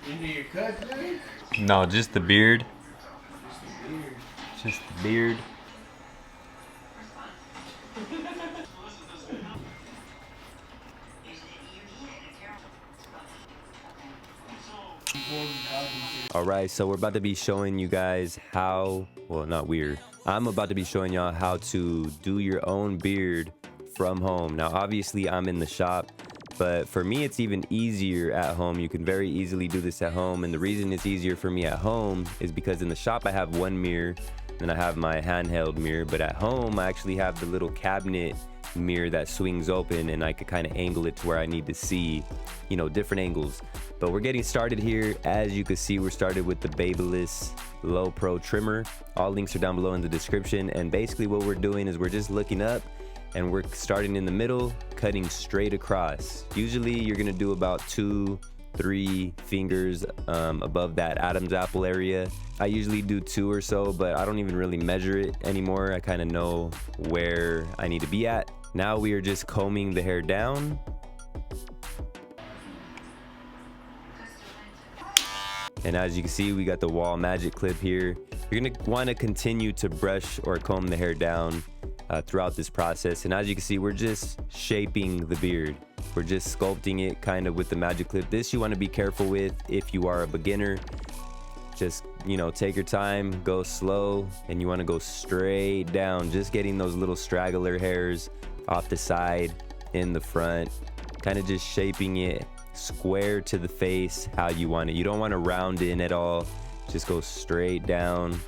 Into your cut, man? No, just the beard. Just the beard. Alright, so we're about to be showing you guys how, well, not weird. I'm about to be showing y'all how to do your own beard from home. Now, obviously, I'm in the shop, but for me, it's even easier at home. You can very easily do this at home, and the reason it's easier for me at home is because in the shop, I have one mirror, and I have my handheld mirror, but at home, I actually have the little cabinet mirror that swings open, and I could kind of angle it to where I need to see, you know, different angles. But we're getting started here. As you can see, we're started with the Babyliss Low Pro trimmer. All links are down below in the description, and basically what we're doing is we're just looking up and we're starting in the middle, cutting straight across. Usually you're gonna do about 2-3 fingers above that Adam's apple area. I usually do 2 or so, but I don't even really measure it anymore. I kind of know where I need to be at. Now we are just combing the hair down. And as you can see, we got the wall magic clip here. You're gonna wanna continue to brush or comb the hair down throughout this process. And as you can see, we're just shaping the beard. We're just sculpting it kind of with the magic clip. This you wanna be careful with if you are a beginner. Just, you know, take your time, go slow, and you wanna go straight down, just getting those little straggler hairs off the side, in the front, kind of just shaping it square to the face how you want it. You don't want to round in at all, just go straight down.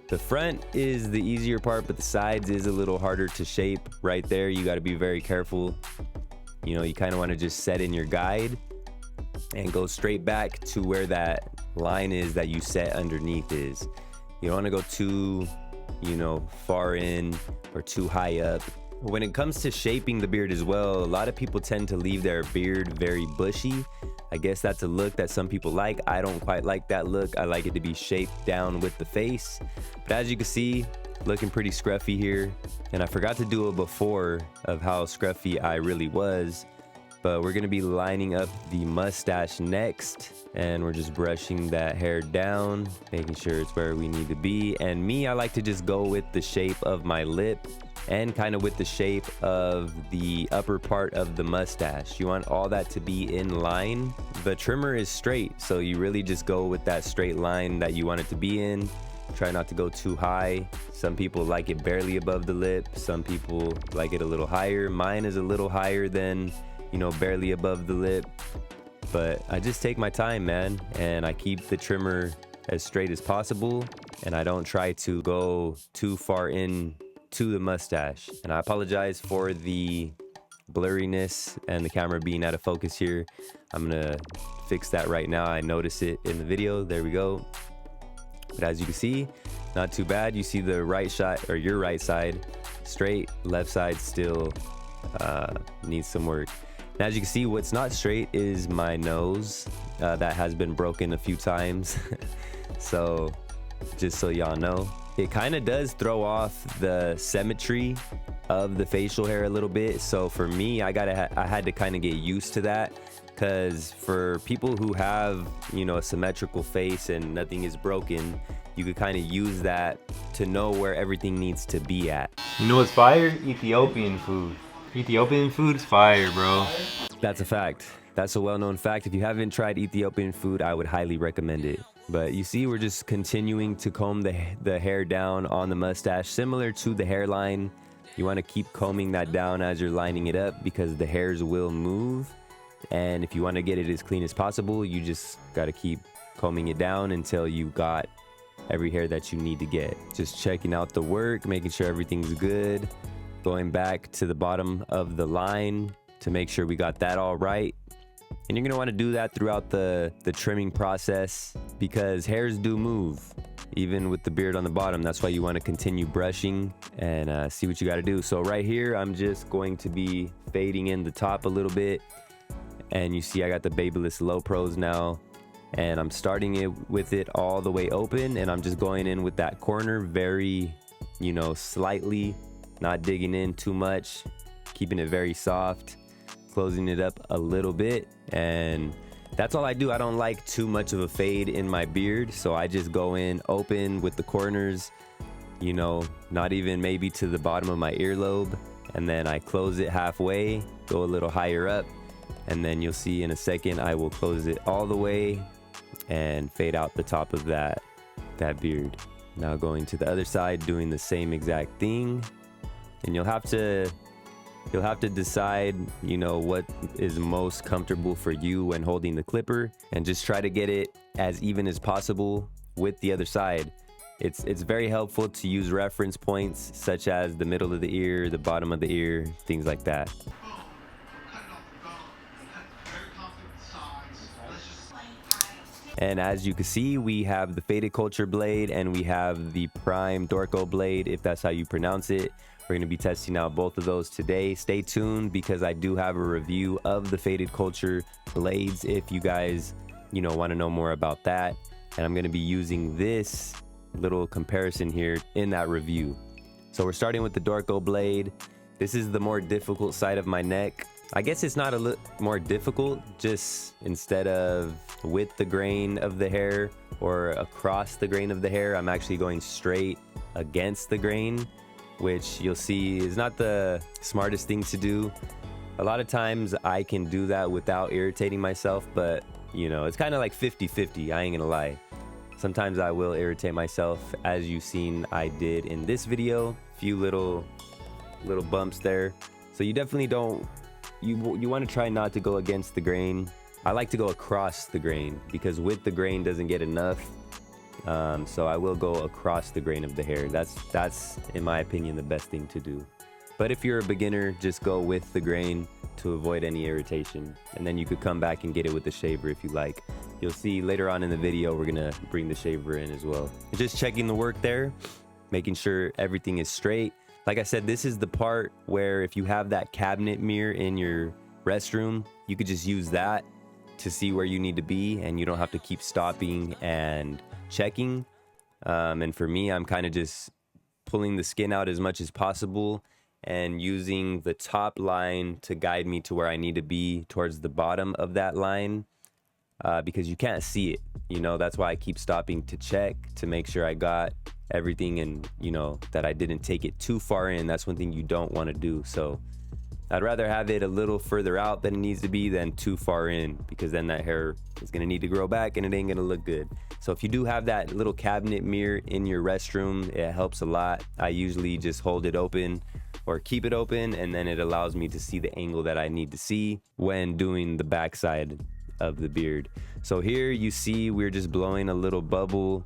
The front is the easier part, but the sides is a little harder to shape. Right there, you got to be very careful. You know, you kind of want to just set in your guide and go straight back to where that line is that you set underneath is. You don't want to go too, you know, far in or too high up. When it comes to shaping the beard as well, a lot of people tend to leave their beard very bushy. I guess that's a look that some people like. I don't quite like that look. I like it to be shaped down with the face. But as you can see, looking pretty scruffy here. And I forgot to do a before of how scruffy I really was. But we're gonna be lining up the mustache next. And we're just brushing that hair down, making sure it's where we need to be. And me, I like to just go with the shape of my lip and kind of with the shape of the upper part of the mustache. You want all that to be in line. The trimmer is straight, so you really just go with that straight line that you want it to be in. Try not to go too high. Some people like it barely above the lip. Some people like it a little higher. Mine is a little higher than, you know, barely above the lip. But I just take my time, man, and I keep the trimmer as straight as possible, and I don't try to go too far in to the mustache. And I apologize for the blurriness and the camera being out of focus here. I'm gonna fix that right now. I notice it in the video. There we go. But as you can see, not too bad. You see the right shot, or your right side straight, left side still needs some work. And as you can see, what's not straight is my nose. That has been broken a few times. So just so y'all know, it kind of does throw off the symmetry of the facial hair a little bit. So for me, I had to kind of get used to that, because for people who have, you know, a symmetrical face and nothing is broken, you could kind of use that to know where everything needs to be at. You know what's fire? Ethiopian food. Ethiopian food's fire, bro. That's a fact. That's a well-known fact. If you haven't tried Ethiopian food, I would highly recommend it. But you see, we're just continuing to comb the hair down on the mustache, similar to the hairline. You want to keep combing that down as you're lining it up, because the hairs will move. And if you want to get it as clean as possible, you just got to keep combing it down until you got every hair that you need to get. Just checking out the work, making sure everything's good. Going back to the bottom of the line to make sure we got that all right. And you're gonna want to do that throughout the trimming process, because hairs do move, even with the beard on the bottom. That's why you want to continue brushing and see what you got to do. So right here, I'm just going to be fading in the top a little bit. And you see I got the Babyliss Low Pros now. And I'm starting it with it all the way open. And I'm just going in with that corner very, you know, slightly, not digging in too much, keeping it very soft. Closing it up a little bit, and That's all I do. I don't like too much of a fade in my beard, so I just go in open with the corners, you know, not even maybe to the bottom of my earlobe, and then I close it halfway, go a little higher up, and then you'll see in a second I will close it all the way and fade out the top of that beard. Now going to the other side, doing the same exact thing, and you'll have to decide, you know, what is most comfortable for you when holding the clipper, and just try to get it as even as possible with the other side. It's very helpful to use reference points such as the middle of the ear, the bottom of the ear, things like that. And as you can see, we have the faded culture blade and we have the prime Dorco blade, if that's how you pronounce it. We're going to be testing out both of those today. Stay tuned because I do have a review of the faded culture blades if you guys, you know, want to know more about that. And I'm going to be using this little comparison here in that review. So we're starting with the Dorco blade. This is the more difficult side of my neck. I guess it's not a little more difficult, just instead of with the grain of the hair or across the grain of the hair, I'm actually going straight against the grain, which you'll see is not the smartest thing to do. A lot of times I can do that without irritating myself, but you know, it's kind of like 50-50, I ain't gonna lie. Sometimes I will irritate myself, as you've seen I did in this video. Few little bumps there. So you definitely don't, you want to try not to go against the grain. I like to go across the grain because with the grain doesn't get enough. So I will go across the grain of the hair. That's in my opinion the best thing to do. But if you're a beginner, just go with the grain to avoid any irritation, and then you could come back and get it with the shaver if you like. You'll see later on in the video we're gonna bring the shaver in as well. Just checking the work there, making sure everything is straight. Like I said, this is the part where if you have that cabinet mirror in your restroom, you could just use that to see where you need to be, and you don't have to keep stopping and checking. And for me, I'm kind of just pulling the skin out as much as possible and using the top line to guide me to where I need to be towards the bottom of that line, because you can't see it, you know. That's why I keep stopping to check to make sure I got everything, and you know, that I didn't take it too far in. That's one thing you don't want to do. So I'd rather have it a little further out than it needs to be than too far in, because then that hair is going to need to grow back and it ain't going to look good. So if you do have that little cabinet mirror in your restroom, it helps a lot. I usually just hold it open or keep it open, and then it allows me to see the angle that I need to see when doing the backside of the beard. So here you see we're just blowing a little bubble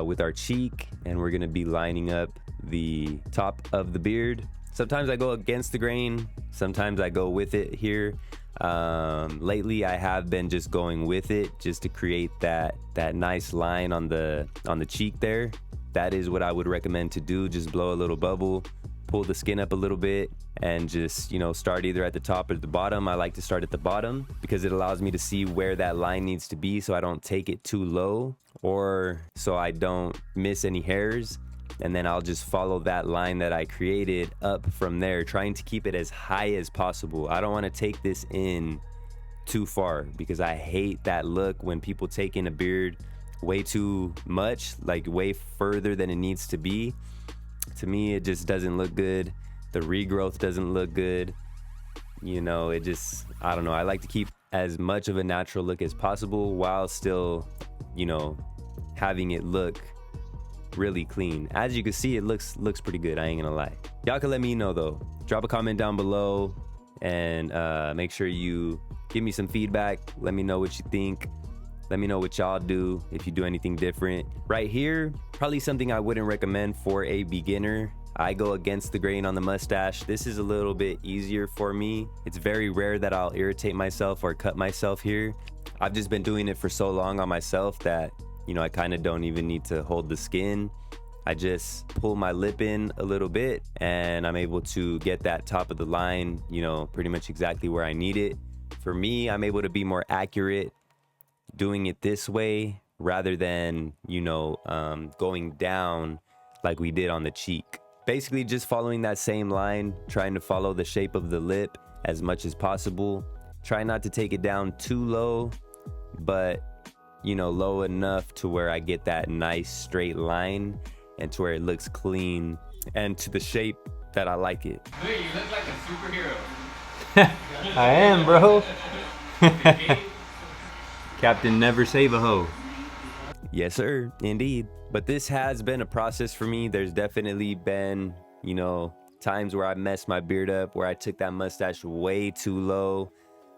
with our cheek, and we're going to be lining up the top of the beard. Sometimes I go against the grain, sometimes I go with it here. Lately I have been just going with it just to create that nice line on the cheek there. That is what I would recommend to do. Just blow a little bubble, pull the skin up a little bit, and just, you know, start either at the top or the bottom. I like to start at the bottom because it allows me to see where that line needs to be, so I don't take it too low, or so I don't miss any hairs. And then I'll just follow that line that I created up from there, trying to keep it as high as possible. I don't want to take this in too far because I hate that look when people take in a beard way too much, like way further than it needs to be. To me, it just doesn't look good. The regrowth doesn't look good. You know, it just, I don't know. I like to keep as much of a natural look as possible while still, you know, having it look really clean. As you can see, it looks pretty good, I ain't gonna lie. Y'all can let me know though. Drop a comment down below and make sure you give me some feedback. Let me know what you think. Let me know what y'all do, if you do anything different. Right here, probably something I wouldn't recommend for a beginner. I go against the grain on the mustache. This is a little bit easier for me. It's very rare that I'll irritate myself or cut myself here. I've just been doing it for so long on myself that, you know, I kind of don't even need to hold the skin. I just pull my lip in a little bit and I'm able to get that top of the line, you know, pretty much exactly where I need it. For me, I'm able to be more accurate doing it this way rather than, you know, going down like we did on the cheek. Basically just following that same line, trying to follow the shape of the lip as much as possible. Try not to take it down too low but you know, low enough to where I get that nice straight line and to where it looks clean and to the shape that I like it. Dude, you look like a superhero. I am, bro. Captain Never Save a Hoe. Yes, sir, indeed. But this has been a process for me. There's definitely been, you know, times where I messed my beard up, where I took that mustache way too low.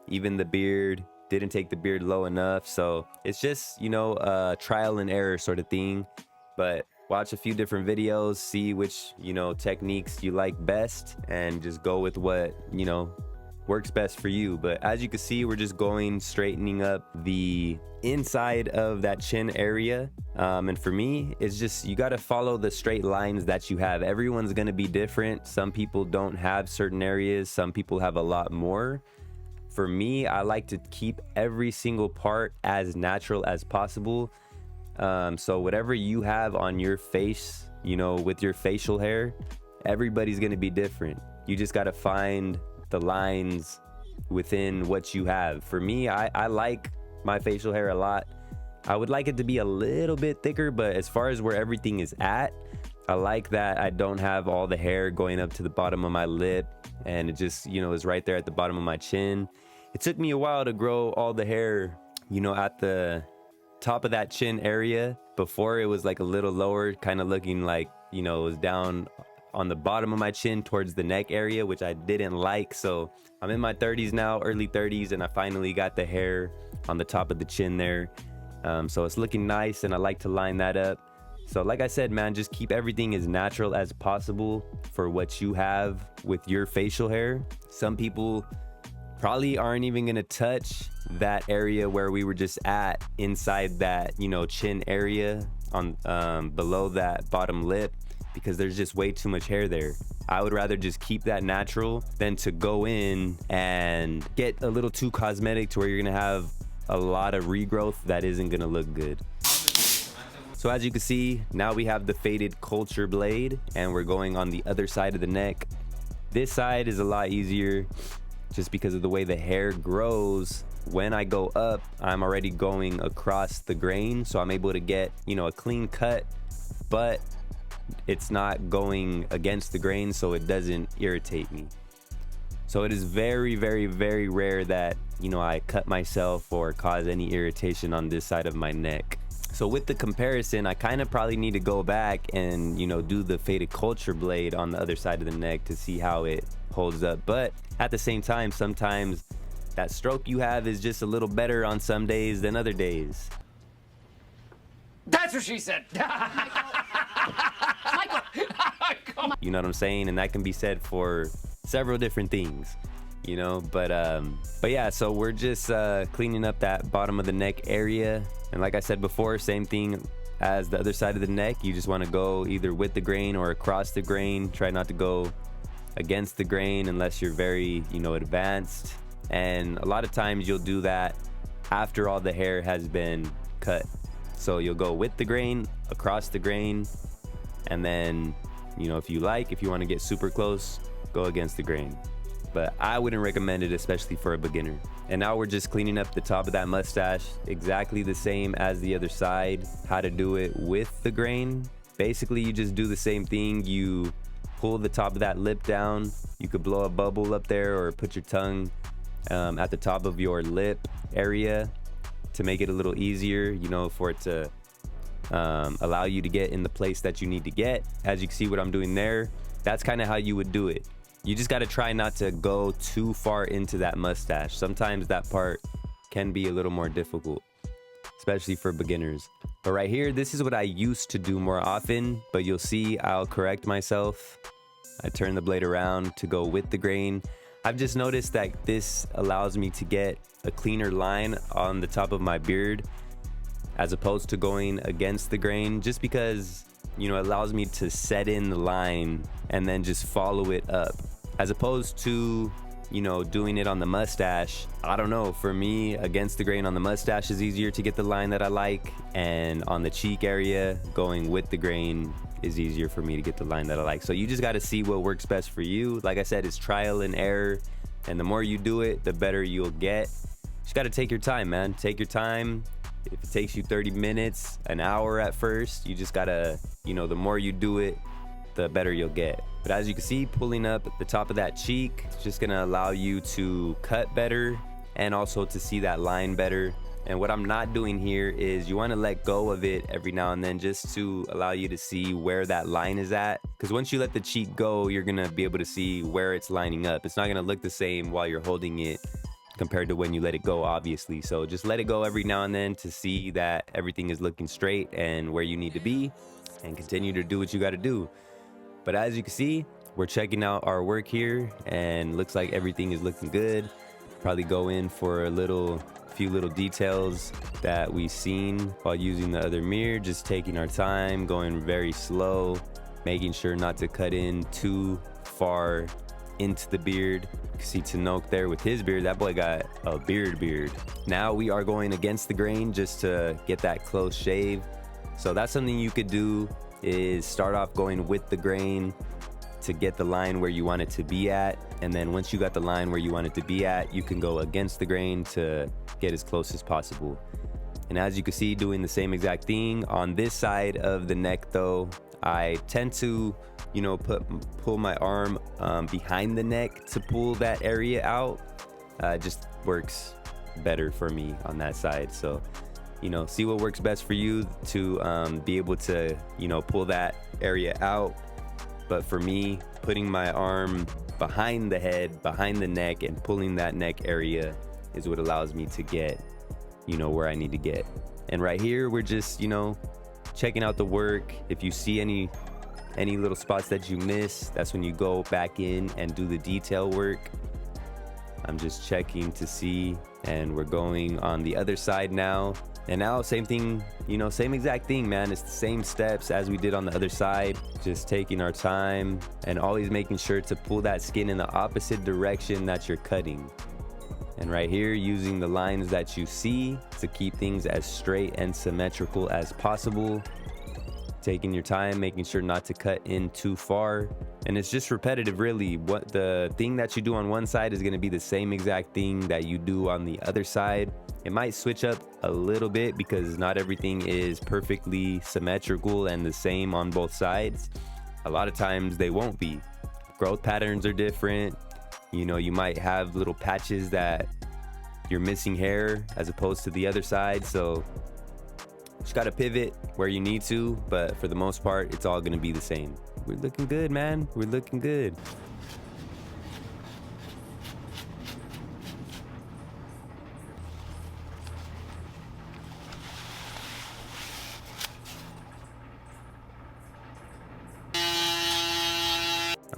Even the beard, didn't take the beard low enough. So it's just, you know, a trial and error sort of thing. But watch a few different videos, see which, you know, techniques you like best, and just go with what, you know, works best for you. But as you can see, we're just going straightening up the inside of that chin area. And for me, it's just, you got to follow the straight lines that you have. Everyone's going to be different. Some people don't have certain areas, some people have a lot more. For me, I like to keep every single part as natural as possible. So whatever you have on your face, you know, with your facial hair, everybody's going to be different. You just got to find the lines within what you have. For me, I like my facial hair a lot. I would like it to be a little bit thicker, but as far as where everything is at, I like that I don't have all the hair going up to the bottom of my lip, and it just, you know, is right there at the bottom of my chin. It took me a while to grow all the hair, you know, at the top of that chin area. Before, it was like a little lower, kind of looking like, you know, it was down on the bottom of my chin towards the neck area, which I didn't like. So I'm in my 30s now, early 30s, and I finally got the hair on the top of the chin there. So it's looking nice, and I like to line that up. So like I said, man, just keep everything as natural as possible for what you have with your facial hair. Some people probably aren't even gonna touch that area where we were just at, inside that, you know, chin area on below that bottom lip, because there's just way too much hair there. I would rather just keep that natural than to go in and get a little too cosmetic to where you're gonna have a lot of regrowth that isn't gonna look good. So as you can see, now we have the faded culture blade, and we're going on the other side of the neck. This side is a lot easier just because of the way the hair grows. When I go up, I'm already going across the grain, so I'm able to get, you know, a clean cut, but it's not going against the grain, so it doesn't irritate me. So it is very, very, very rare that, you know, I cut myself or cause any irritation on this side of my neck. So with the comparison, I kind of probably need to go back and, you know, do the faded culture blade on the other side of the neck to see how it holds up. But at the same time, sometimes that stroke you have is just a little better on some days than other days. That's what she said. You know what I'm saying? And that can be said for several different things, you know. But yeah, so we're just cleaning up that bottom of the neck area. And like I said before, same thing as the other side of the neck. You just want to go either with the grain or across the grain. Try not to go against the grain unless you're very, you know, advanced. And a lot of times you'll do that after all the hair has been cut. So you'll go with the grain, across the grain, and then, you know, if you want to get super close, go against the grain. But I wouldn't recommend it, especially for a beginner. And now we're just cleaning up the top of that mustache, exactly the same as the other side. How to do it with the grain. Basically, you just do the same thing. You pull the top of that lip down. You could blow a bubble up there, or put your tongue at the top of your lip area to make it a little easier, you know, for it to allow you to get in the place that you need to get. As you can see what I'm doing there, that's kind of how you would do it. You just got to try not to go too far into that mustache. Sometimes that part can be a little more difficult, especially for beginners. But right here, this is what I used to do more often, but you'll see I'll correct myself. I turn the blade around to go with the grain. I've just noticed that this allows me to get a cleaner line on the top of my beard as opposed to going against the grain, just because, you know, it allows me to set in the line and then just follow it up, as opposed to, you know, doing it on the mustache. I don't know, for me, against the grain on the mustache is easier to get the line that I like, and on the cheek area, going with the grain is easier for me to get the line that I like. So you just got to see what works best for you. Like I said, it's trial and error, and the more you do it, the better you'll get. just got to take your time, man. Take your time. If it takes you 30 minutes, an hour at first, you just gotta, you know, the more you do it, the better you'll get. But as you can see, pulling up the top of that cheek, it's just gonna allow you to cut better and also to see that line better. And what I'm not doing here is you want to let go of it every now and then just to allow you to see where that line is at. Because once you let the cheek go, you're gonna be able to see where it's lining up. It's not gonna look the same while you're holding it compared to when you let it go, obviously. So just let it go every now and then to see that everything is looking straight and where you need to be, and continue to do what you got to do. But as you can see, we're checking out our work here and looks like everything is looking good. Probably go in for a few little details that we've seen while using the other mirror, just taking our time, going very slow, making sure not to cut in too far into the beard. You can see Tanoke there with his beard. That boy got a beard. Now we are going against the grain just to get that close shave. So that's something you could do, is start off going with the grain to get the line where you want it to be at. And then once you got the line where you want it to be at, you can go against the grain to get as close as possible. And as you can see, doing the same exact thing on this side of the neck though, I tend to, you know, pull my arm behind the neck to pull that area out. Just works better for me on that side. So, you know, see what works best for you to be able to, you know, pull that area out. But for me, putting my arm behind the head, behind the neck, and pulling that neck area is what allows me to get, you know, where I need to get. And right here, we're just, you know, checking out the work. If you see any little spots that you miss, that's when you go back in and do the detail work. I'm just checking to see, and we're going on the other side now. And now same thing, you know, same exact thing, man. It's the same steps as we did on the other side, just taking our time and always making sure to pull that skin in the opposite direction that you're cutting. And right here, using the lines that you see to keep things as straight and symmetrical as possible. Taking your time, making sure not to cut in too far. And it's just repetitive, really. What the thing that you do on one side is going to be the same exact thing that you do on the other side. It might switch up a little bit because not everything is perfectly symmetrical and the same on both sides. A lot of times they won't be. Growth patterns are different. You know, you might have little patches that you're missing hair as opposed to the other side. So just got to pivot where you need to, but for the most part, it's all going to be the same. We're looking good, man. We're looking good.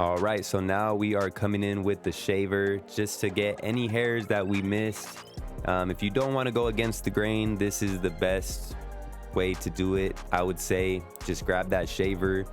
All right, so now we are coming in with the shaver just to get any hairs that we missed. If you don't want to go against the grain, this is the best way to do it. I would say just grab that shaver.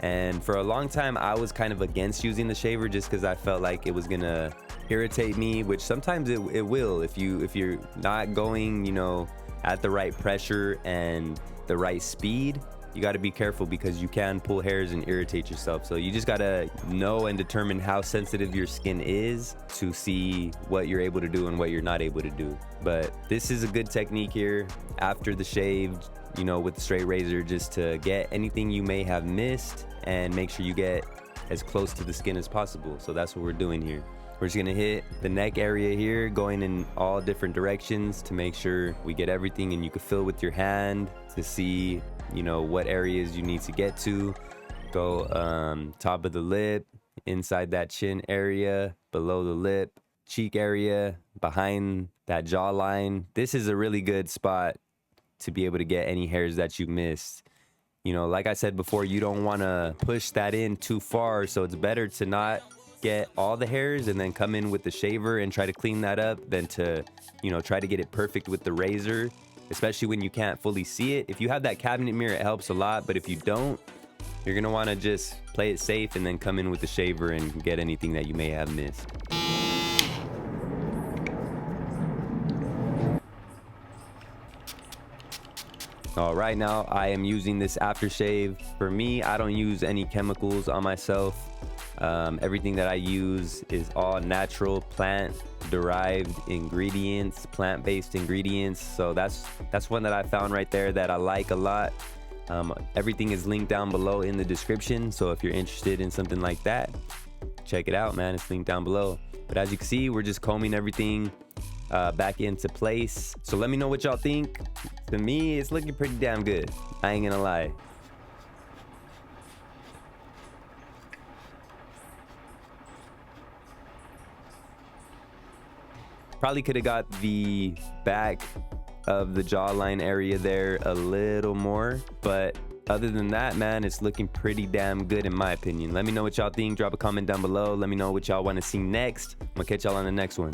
And for a long time, I was kind of against using the shaver just because I felt like it was gonna irritate me, which sometimes it will if you're not going, you know, at the right pressure and the right speed. You got to be careful because you can pull hairs and irritate yourself. So you just got to know and determine how sensitive your skin is to see what you're able to do and what you're not able to do. But this is a good technique here after the shave, you know, with the straight razor, just to get anything you may have missed and make sure you get as close to the skin as possible. So that's what we're doing here. We're just gonna hit the neck area here, going in all different directions to make sure we get everything, and you can feel with your hand to see, you know, what areas you need to get to. Go top of the lip, inside that chin area, below the lip, cheek area, behind that jawline. This is a really good spot to be able to get any hairs that you missed. You know, like I said before, you don't want to push that in too far, so it's better to not get all the hairs and then come in with the shaver and try to clean that up than to, you know, try to get it perfect with the razor, especially when you can't fully see it. If you have that cabinet mirror, it helps a lot, but if you don't, you're gonna want to just play it safe and then come in with the shaver and get anything that you may have missed. All right, now I am using this aftershave. For me, I don't use any chemicals on myself. Everything that I use is all natural, plant derived ingredients, plant-based ingredients. So that's one that I found right there that I like a lot. Everything is linked down below in the description, so if you're interested in something like that, check it out, man. It's linked down below. But as you can see, we're just combing everything back into place. So let me know what y'all think. To me, it's looking pretty damn good, I ain't gonna lie. Probably could have got the back of the jawline area there a little more, but other than that, man, it's looking pretty damn good in my opinion. Let me know what y'all think. Drop a comment down below. Let me know what y'all want to see next. I'm gonna catch y'all on the next one.